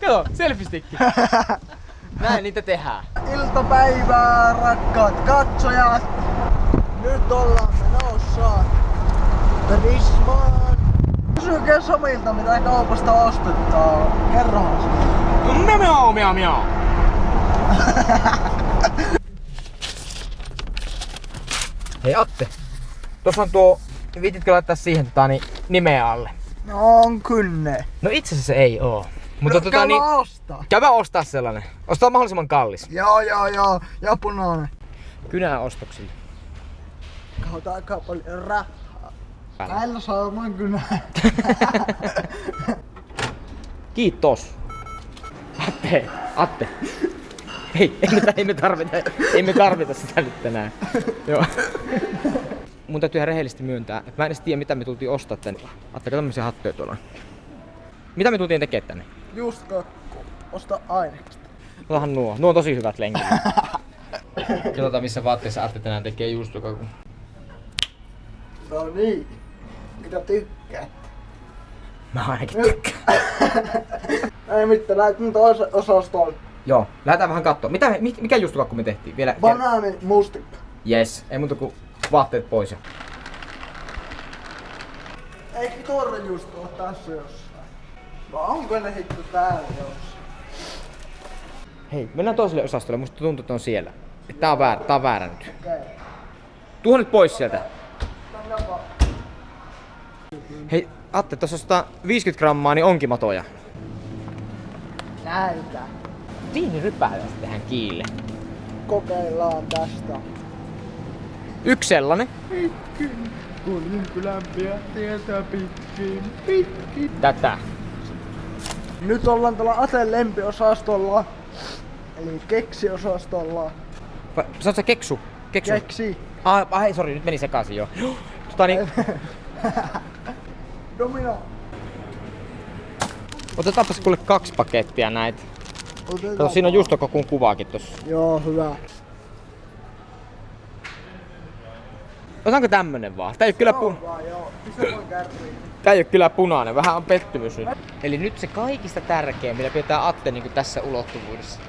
Kato, selfie-stikki. Näin niitä tehdään. Iltapäivää, rakkaat katsojat. Nyt ollaan menossa Prismaan. Kysykää Samilta, mitä kaupasta ostettaa. Kerrohan se. Miau. Hei Atte, tuossa on tuo, viititkö laittaa siihen nimeä alle? No on kynne. No itse asiassa ei oo. Mutta ostaa. Käydään ostaa sellainen. Ostaa mahdollisimman kallis. Joo. Ja punainen. Kynää ostoksille. Kautta aika paljon rahaa. Näillä saamaan kynää. Kiitos. Atte. Hei, ei me tarvita sitä nyt tänään. Joo. Mun täytyy ihan rehellisesti myöntää, että mä en edes tiedä mitä me tultiin ostaa tänne. Atte, kato tämmösiä hattuja tuolla on. Mitä me tultiin tekemään tänne? Just kakku. Osta aineksta. Otahan nuo on tosi hyvät lenkit. Katsotaan missä vaatteissa Atte tänään tekee juustokakun. No niin. Mitä tykkäät? Mä ainakin tykkään. Ei mitään, näet mun toisen osastolle. Joo, lähdetään vähän kattoo. Mikä juustokakku me tehtiin? Vielä. Banaani mustikka. Yes, ei muuta kuin vaatteet pois. Eikö tuore just oo tässä jossain? No onko ne hitto täällä jossain? Hei, mennään toiselle osastolle. Musta tuntuu, että on siellä. Tää on väärä nyt. Okei. Tuohon nyt pois sieltä. Hei, Atte, tossa ostaa 50 grammaa, niin onkimatoja. Näytä. Viinirypäällä tehdään kiille. Kokeillaan tästä. Yksi sellainen. Pitkin. Kuninkylämpiä tietä pitkin. Tätä. Nyt ollaan tällä Aten lempiosastolla. Eli keksiosastolla. Saat sä keksu? Keksi. Hei, sori, nyt meni sekaisin jo. Niin. Domino. Otetaanpas kuule 2 pakettia näitä. Otetaan. Kato, siinä on juustokakun kuvaakin tossa. Joo, hyvä. Otanko tämmönen vaan? Tää ei oo kyllä punainen, vähän on pettymys nyt. Eli nyt se kaikista tärkein, mitä pidetään Atte niin tässä ulottuvuudessa.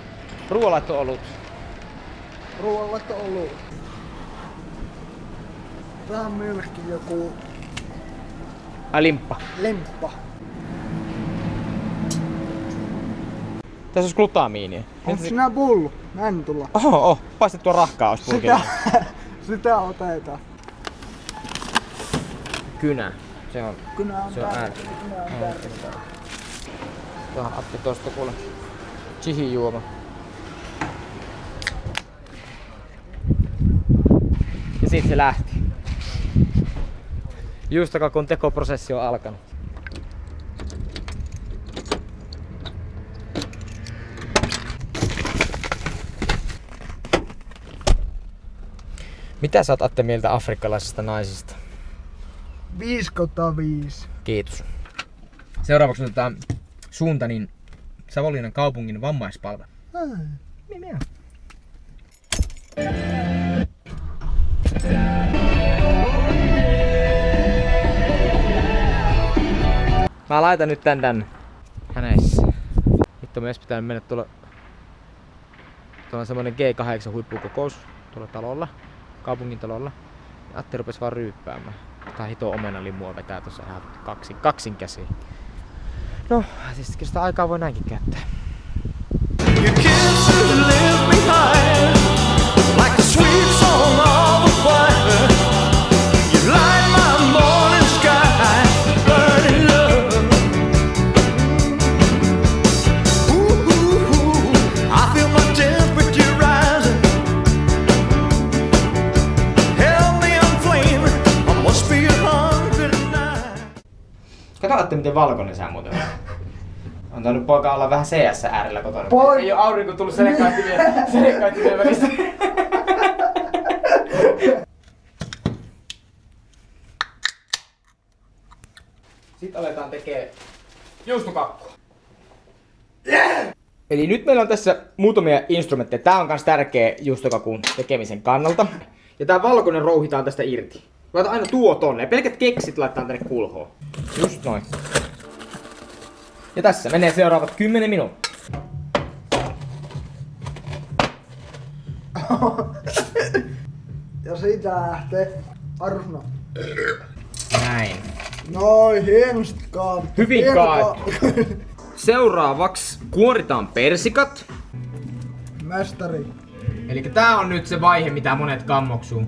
Ruoanlaitto-olut. Ruoanlaitto-olut. Tää on myöskin joku... Limppa. Limppa. Tässä olisi glutamiinia. Onko sinä pullu? Mä en tulla. Oho, paistettua rahkaa olisi purkilla. Sitä otetaan. Kynä. Se on tärkeä. Tuohan Atte tosta kuule. Chihi-juoma. Ja siitä se lähti. Juustokakun tekoprosessi on alkanut. Mitä sä oot Atte mieltä afrikkalaisista naisista? 5/5. Kiitos. Seuraavaksi otetaan Suuntanin Savonlinnan kaupungin vammaispalvelu. Miau. Mä laitan nyt tän hänessä. Vittu, me pitää mennä tuolla on semmonen G8 huippukokous tuolla talolla, kaupungin talolla. Ja Atte rupes vaan ryyppäämään. Tää hito omenalimua vetää tossa ihan kaksin käsiin. No, siis kyllä sitä aikaa voi näinkin käyttää. You kiss and live behind like a sweet song of a choir. You light my morning sky, burning love. Ooh, I feel my temperature rising. Help me on flame, I must be 109. Katsotte miten valkoinen sä muuten on. On tainnut poika olla vähän CS-äärellä kotona. Ei oo aurinko tullut selekkaittimien välistä. Sitten aletaan tekee juustokakkua. Yeah! Eli nyt meillä on tässä muutamia instrumentteja. Tää on kans tärkeä juustokakun tekemisen kannalta. Ja tää valkoinen rouhitaan tästä irti. Laita aina tuo tonne. Ja pelkät keksit laitetaan tänne kulhoon. Just noin. Ja tässä menee seuraavat 10 minuuttia. Ja siitä lähtee arvona. Näin. Noin, hienosti kaavittu. Hyvin Hieno kaavittu. Seuraavaksi kuoritaan persikat. Mestari. Eli tää on nyt se vaihe, mitä monet kammoksuu.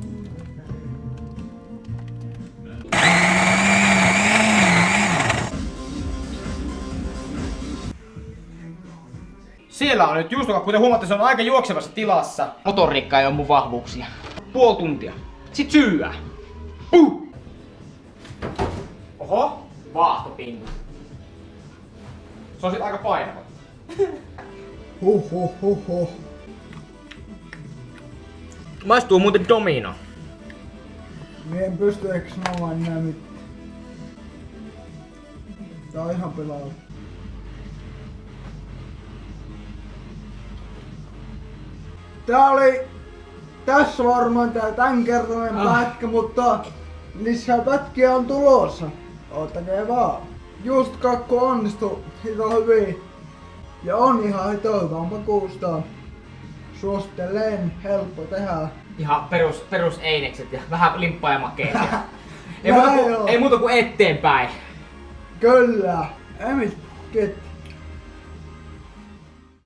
Siellä on nyt juustokakku, kuten huomaatte, se on aika juoksevassa tilassa. Motoriikka ei ole mun vahvuuksia. Puoli tuntia. Sit syyää. Oho, vaahtopinna. Se on sit aika painava. Huh. Maistuu muuten Domino. Mie en pysty ehkä sanomaan enää mitään. Tää on ihan pelaa. Tää oli tässä varmaan tää tämänkertainen pätkä, mutta lisää pätkiä on tulossa. Oottakee vaan. Just kakku onnistui hito hyvin. Ja on ihan hitoikaan makuustaan. Suosittelen, helppo tehdä. Ihan perus einekset ja vähän limppaa ja makeisia. Näin on. Ei muuta kuin eteenpäin. Kyllä. Ei mitään.